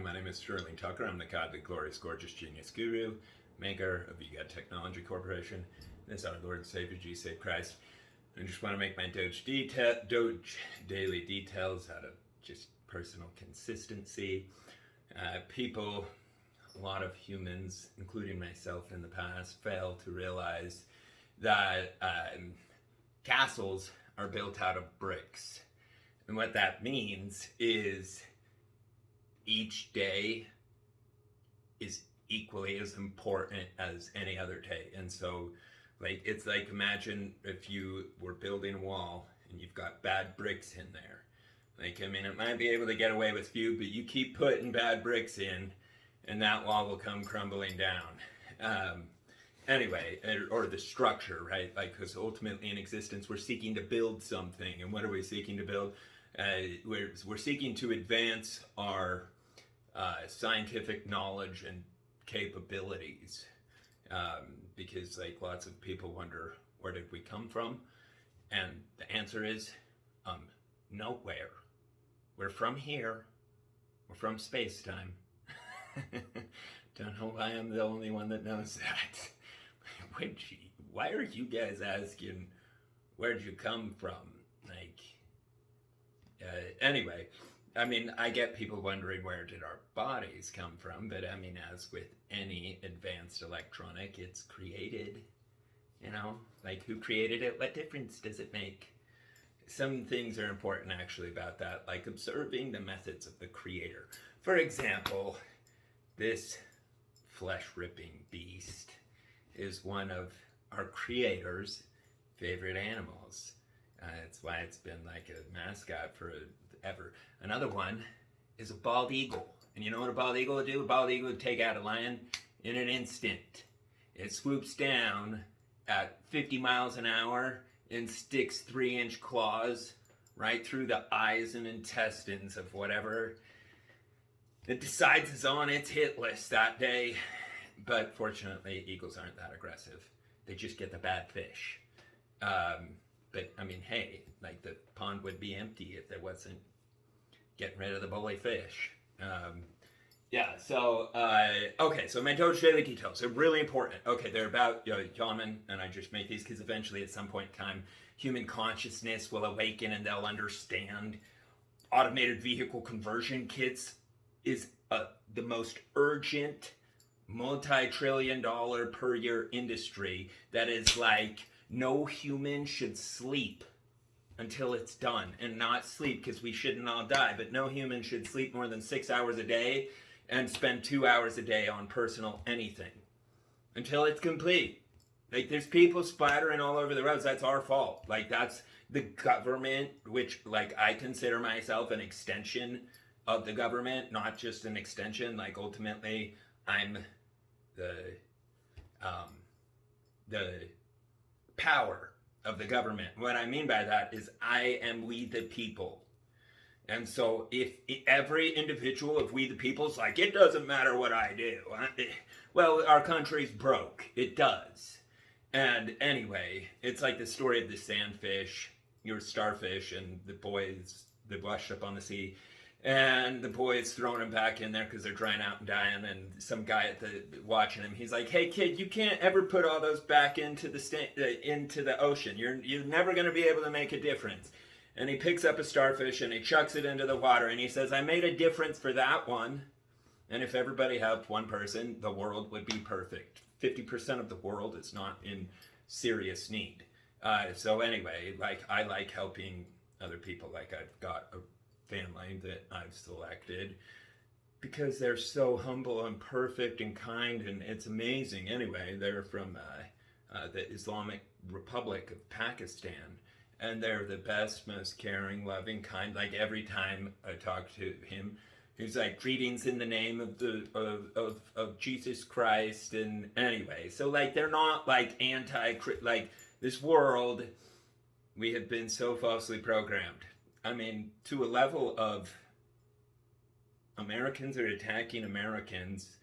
My name is Sterling Tucker. I'm the godly, glorious, gorgeous genius guru, maker of VGAD Technology Corporation. This is our Lord and Savior, Jesus Christ. I just want to make my DOGE Daily Details out of just personal consistency. People, a lot of humans, including myself in the past, fail to realize that castles are built out of bricks. And what that means is each day is equally as important as any other day. And so, it's like, imagine if you were building a wall and you've got bad bricks in there. It might be able to get away with few, but you keep putting bad bricks in and that wall will come crumbling down. Anyway, or the structure, right? Because ultimately in existence, we're seeking to build something. And what are we seeking to build? We're seeking to advance our scientific knowledge and capabilities, because lots of people wonder, where did we come from? And the answer is nowhere. We're from here. We're from space-time. Don't know why I'm the only one that knows that. Why are you guys asking, where'd you come from? Anyway, I get people wondering, where did our bodies come from? But as with any advanced electronic, it's created. Who created it? What difference does it make? Some things are important actually about that, like observing the methods of the creator. For example, this flesh-ripping beast is one of our creator's favorite animals. It's why it's been like a mascot forever. Another one is a bald eagle. And you know what a bald eagle would do? A bald eagle would take out a lion in an instant. It swoops down at 50 miles an hour and sticks 3-inch claws right through the eyes and intestines of whatever it decides is on its hit list that day. But fortunately, eagles aren't that aggressive. They just get the bad fish. But hey, the pond would be empty if there wasn't getting rid of the bully fish. Okay, so my DOGE Daily Details are really important. Okay, they're about Yaman, and I just make these because eventually at some point in time, human consciousness will awaken and they'll understand automated vehicle conversion kits is the most urgent multi-trillion-dollar per year industry that is no human should sleep until it's done. And not sleep because we shouldn't all die, but no human should sleep more than 6 hours a day and spend 2 hours a day on personal anything until it's complete. There's people splattering all over the roads. That's our fault. That's the government, which I consider myself an extension of the government, not just an extension. Ultimately, I'm the power of the government. What I mean by that is I am we the people. And so if every individual of we the people is it doesn't matter what I do. Well, our country's broke. It does. And anyway, it's like the story of the sandfish, your starfish, and the boys that washed up on the sea. And the boys throwing him back in there because they're drying out and dying. And some guy watching him, he's like, "Hey kid, you can't ever put all those back into the ocean. You're never going to be able to make a difference." And he picks up a starfish and he chucks it into the water and he says, "I made a difference for that one. And if everybody helped one person, the world would be perfect. 50% of the world is not in serious need." So anyway, I like helping other people. I've got a family that I've selected because they're so humble and perfect and kind, and it's amazing. Anyway, they're from the Islamic Republic of Pakistan, and they're the best, most caring, loving, kind. Every time I talk to him, he's like, "Greetings in the name of Jesus Christ." And anyway, so they're not this world. We have been so falsely programmed. To a level of Americans are attacking Americans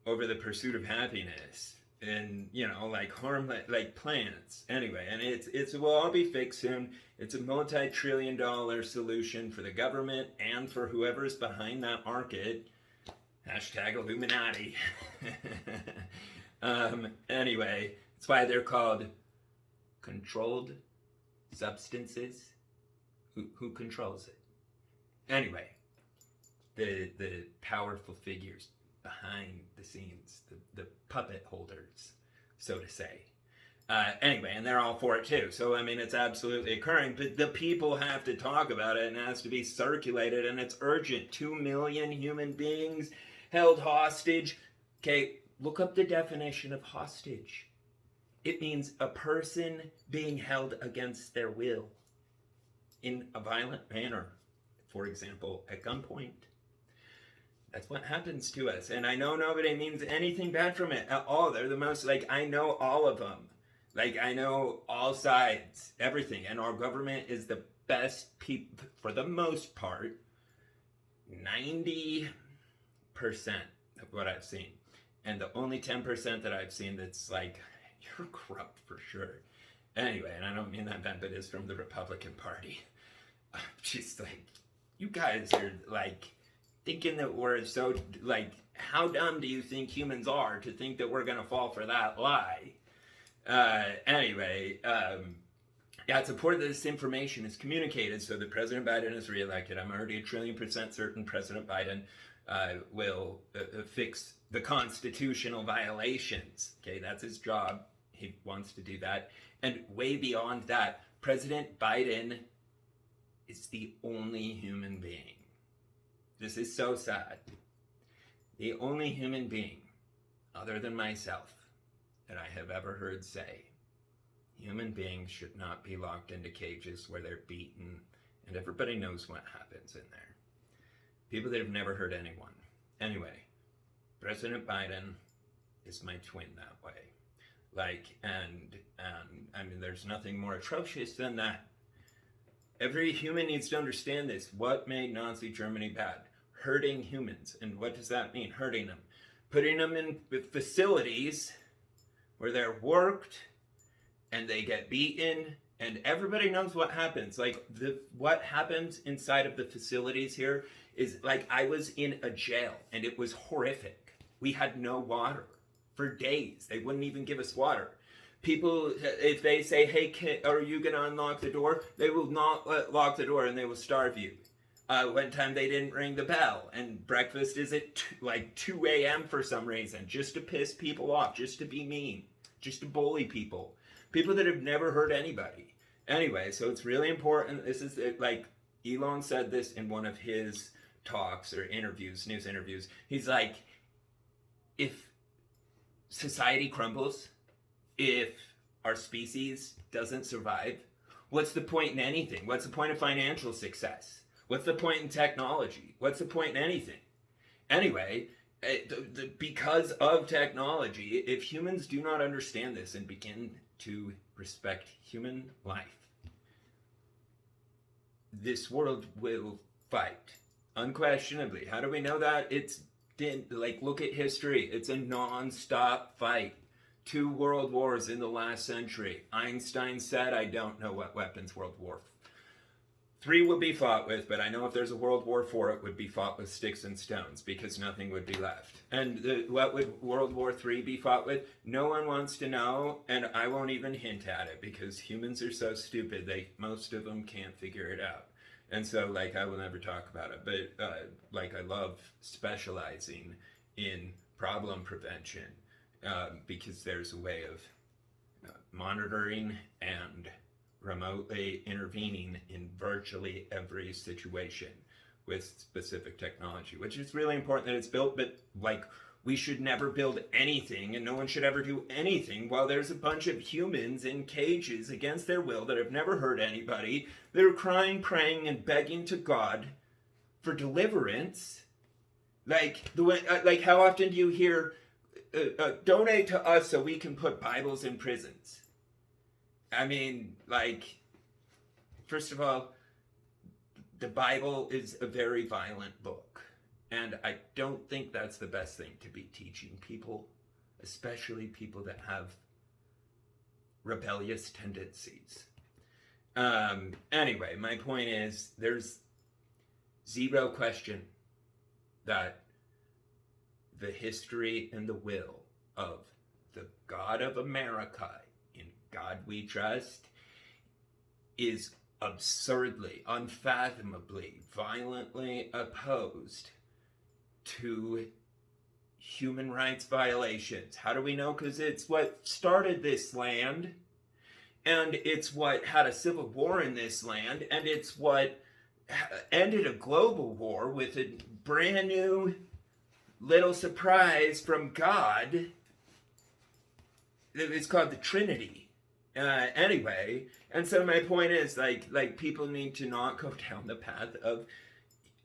over the pursuit of happiness. and harm plants anyway, and it will all be fixed soon. It's a multi-trillion-dollar solution for the government and for whoever's behind that market Hashtag Illuminati. Anyway, that's why they're called controlled substances. Who controls it? Anyway, the powerful figures behind the scenes, the puppet holders, so to say. Anyway, and they're all for it too. So, I mean, it's absolutely occurring, but the people have to talk about it, and it has to be circulated, and it's urgent. 2 million human beings held hostage. Okay, look up the definition of hostage. It means a person being held against their will in a violent manner. For example, at gunpoint. That's what happens to us. And I know nobody means anything bad from it at all. They're the most, like, I know all of them. Like, I know all sides, everything. And our government is the best people, for the most part, 90% of what I've seen. And the only 10% that I've seen that's like, you're corrupt for sure. Anyway, and I don't mean that bad, but it's from the Republican Party. I'm just like, you guys are like thinking that we're so, like, how dumb do you think humans are to think that we're going to fall for that lie? Anyway, yeah, it's important that this information is communicated so that President Biden is reelected. I'm already 1,000,000,000% certain President Biden will fix the constitutional violations. Okay, that's his job. He wants to do that. And way beyond that, President Biden is the only human being. This is so sad. The only human being, other than myself, that I have ever heard say, human beings should not be locked into cages where they're beaten, and everybody knows what happens in there. People that have never hurt anyone. Anyway, President Biden is my twin that way. Like, and I mean, there's nothing more atrocious than that. Every human needs to understand this. What made Nazi Germany bad? Hurting humans. And what does that mean? Hurting them. Putting them in facilities where they're worked and they get beaten, and everybody knows what happens. Like, what happens inside of the facilities here is, like, I was in a jail and it was horrific. We had no water for days. They wouldn't even give us water. People, if they say, hey, kid, are you going to unlock the door? They will not lock the door and they will starve you. One time they didn't ring the bell, and breakfast is at like 2 a.m. for some reason, just to piss people off, just to be mean, just to bully people. People that have never hurt anybody. Anyway, so it's really important. This is like, Elon said this in one of his talks or interviews, news interviews. He's like, if society crumbles, if our species doesn't survive, what's the point in anything? What's the point of financial success? What's the point in technology? What's the point in anything? Anyway, because of technology, if humans do not understand this and begin to respect human life, this world will fight, unquestionably. How do we know that? Like, look at history. It's a non-stop fight. 2 world wars in the last century. Einstein said, I don't know what weapons World War III would be fought with, but I know if there's a World War IV, it would be fought with sticks and stones, because nothing would be left. And what would World War III be fought with? No one wants to know, and I won't even hint at it, because humans are so stupid, most of them can't figure it out. And so, like, I will never talk about it, but like, I love specializing in problem prevention, because there's a way of monitoring and remotely intervening in virtually every situation with specific technology, which is really important that it's built. But, like, we should never build anything, and no one should ever do anything while there's a bunch of humans in cages against their will that have never hurt anybody. They're crying, praying, and begging to God for deliverance. Like, like, how often do you hear, donate to us so we can put Bibles in prisons? I mean, like, first of all, the Bible is a very violent book. And I don't think that's the best thing to be teaching people, especially people that have rebellious tendencies. Anyway, my point is, there's zero question that the history and the will of the God of America, in God we trust, is absurdly, unfathomably, violently opposed to human rights violations. How do we know? Because it's what started this land, and it's what had a civil war in this land, and it's what ended a global war with a brand new little surprise from God. It's called the Trinity. Anyway, and so my point is, like people need to not go down the path of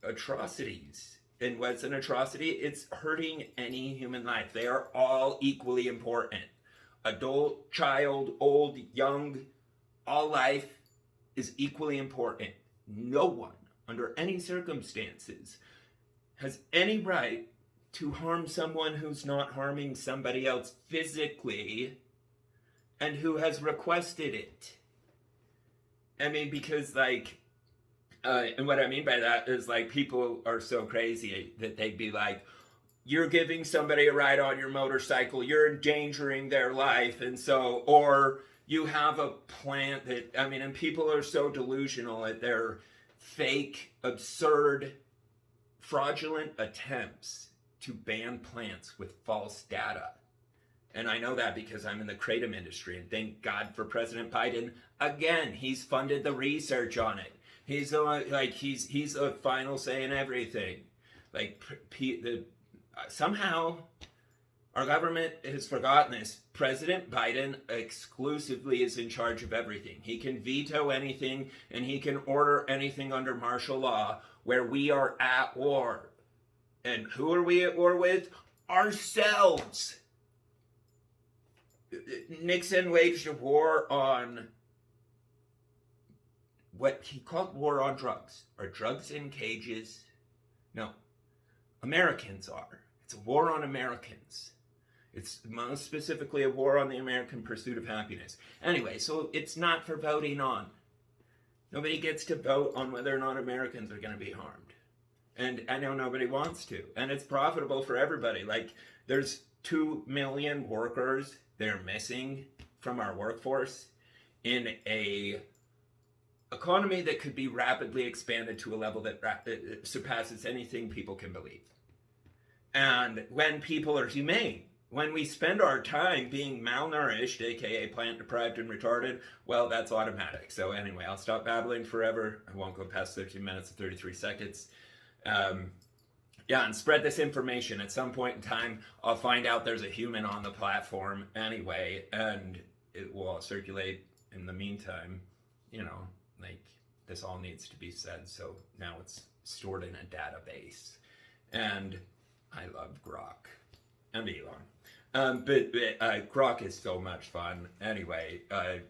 atrocities. And what's an atrocity? It's hurting any human life. They are all equally important. Adult, child, old, young, all life is equally important. No one, under any circumstances, has any right to harm someone who's not harming somebody else physically and who has requested it. I mean, because and what I mean by that is, like, people are so crazy that they'd be like, you're giving somebody a ride on your motorcycle, you're endangering their life, and so, or you have a plant that, I mean, and people are so delusional at their fake, absurd, fraudulent attempts to ban plants with false data. And I know that because I'm in the kratom industry, and thank God for President Biden. Again, he's funded the research on it. He's a final say in everything. Somehow our government has forgotten this. President Biden exclusively is in charge of everything. He can veto anything, and he can order anything under martial law, where we are at war. And who are we at war with? Ourselves. Nixon waged a war on what he called war on drugs. Are drugs in cages? No. Americans are. It's a war on Americans. It's most specifically a war on the American pursuit of happiness. Anyway, so it's not for voting on. Nobody gets to vote on whether or not Americans are going to be harmed. And I know nobody wants to. And it's profitable for everybody. Like, there's 2 million workers they're missing from our workforce in a economy that could be rapidly expanded to a level that surpasses anything people can believe. And when people are humane, when we spend our time being malnourished, aka plant deprived and retarded, well, that's automatic. So anyway, I'll stop babbling forever. I won't go past 13 minutes and 33 seconds. And spread this information. At some point in time, I'll find out there's a human on the platform anyway, and it will circulate. In the meantime, this all needs to be said, so now it's stored in a database. And I love Grok and Elon. But Grok is so much fun. Anyway,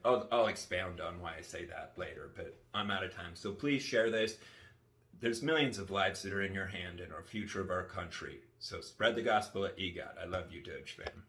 I'll expound on why I say that later, but I'm out of time. So please share this. There's millions of lives that are in your hand and our future of our country. So spread the gospel at EGOT. I love you, DOGE fam.